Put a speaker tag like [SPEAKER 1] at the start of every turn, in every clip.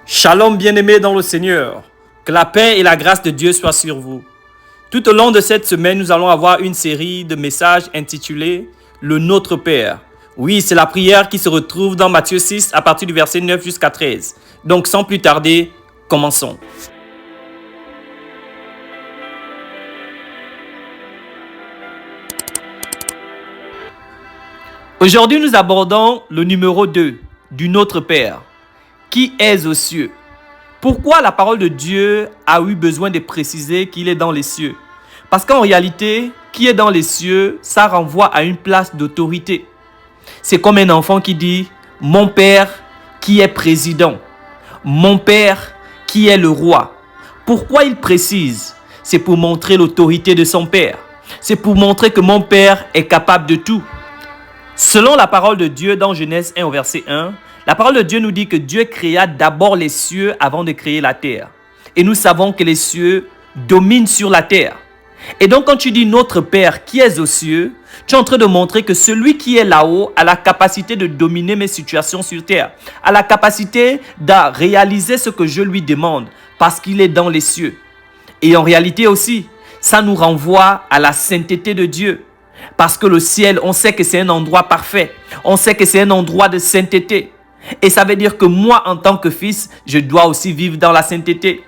[SPEAKER 1] Shalom bien-aimés dans le Seigneur, que la paix et la grâce de Dieu soient sur vous. Tout au long de cette semaine, nous allons avoir une série de messages intitulés « Le Notre Père ». Oui, c'est la prière qui se retrouve dans Matthieu 6 à partir du verset 9 jusqu'à 13. Donc sans plus tarder, commençons. Aujourd'hui, nous abordons le numéro 2 du Notre Père, qui est aux cieux. Pourquoi la parole de Dieu a eu besoin de préciser qu'il est dans les cieux? Parce qu'en réalité, qui est dans les cieux, ça renvoie à une place d'autorité. C'est comme un enfant qui dit « Mon père qui est président, mon père qui est le roi ». Pourquoi il précise? C'est pour montrer l'autorité de son père. C'est pour montrer que mon père est capable de tout. Selon la parole de Dieu dans Genèse 1 au verset 1, la parole de Dieu nous dit que Dieu créa d'abord les cieux avant de créer la terre. Et nous savons que les cieux dominent sur la terre. Et donc quand tu dis notre Père qui est aux cieux, tu es en train de montrer que celui qui est là-haut a la capacité de dominer mes situations sur terre, a la capacité de réaliser ce que je lui demande parce qu'il est dans les cieux. Et en réalité aussi, ça nous renvoie à la sainteté de Dieu. Parce que le ciel, on sait que c'est un endroit parfait. On sait que c'est un endroit de sainteté. Et ça veut dire que moi, en tant que fils, je dois aussi vivre dans la sainteté.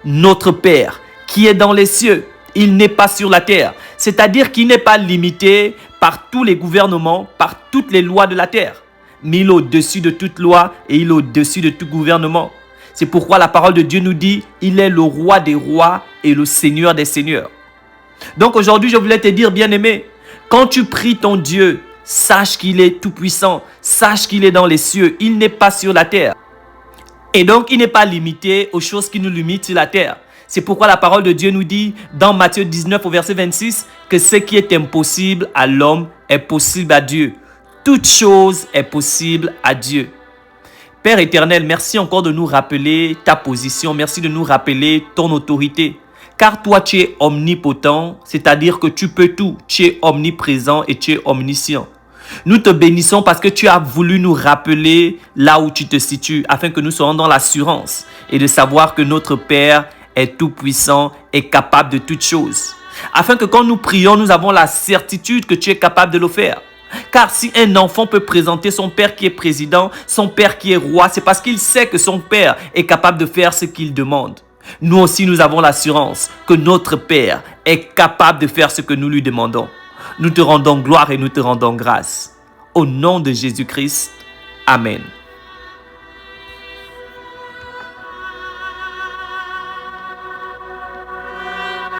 [SPEAKER 1] Notre Père, qui est dans les cieux, il n'est pas sur la terre. C'est-à-dire qu'il n'est pas limité par tous les gouvernements, par toutes les lois de la terre. Mais il est au-dessus de toute loi et il est au-dessus de tout gouvernement. C'est pourquoi la parole de Dieu nous dit, il est le roi des rois et le seigneur des seigneurs. Donc aujourd'hui, je voulais te dire, bien-aimé, quand tu pries ton Dieu, sache qu'il est tout puissant, sache qu'il est dans les cieux, il n'est pas sur la terre. Et donc, il n'est pas limité aux choses qui nous limitent sur la terre. C'est pourquoi la parole de Dieu nous dit dans Matthieu 19 au verset 26 que ce qui est impossible à l'homme est possible à Dieu. Toute chose est possible à Dieu. Père éternel, merci encore de nous rappeler ta position, merci de nous rappeler ton autorité. Car toi, tu es omnipotent, c'est-à-dire que tu peux tout. Tu es omniprésent et tu es omniscient. Nous te bénissons parce que tu as voulu nous rappeler là où tu te situes, afin que nous soyons dans l'assurance et de savoir que notre Père est tout puissant et capable de toutes choses. Afin que quand nous prions, nous avons la certitude que tu es capable de le faire. Car si un enfant peut présenter son père qui est président, son père qui est roi, c'est parce qu'il sait que son père est capable de faire ce qu'il demande. Nous aussi, nous avons l'assurance que notre Père est capable de faire ce que nous lui demandons. Nous te rendons gloire et nous te rendons grâce. Au nom de Jésus-Christ, Amen.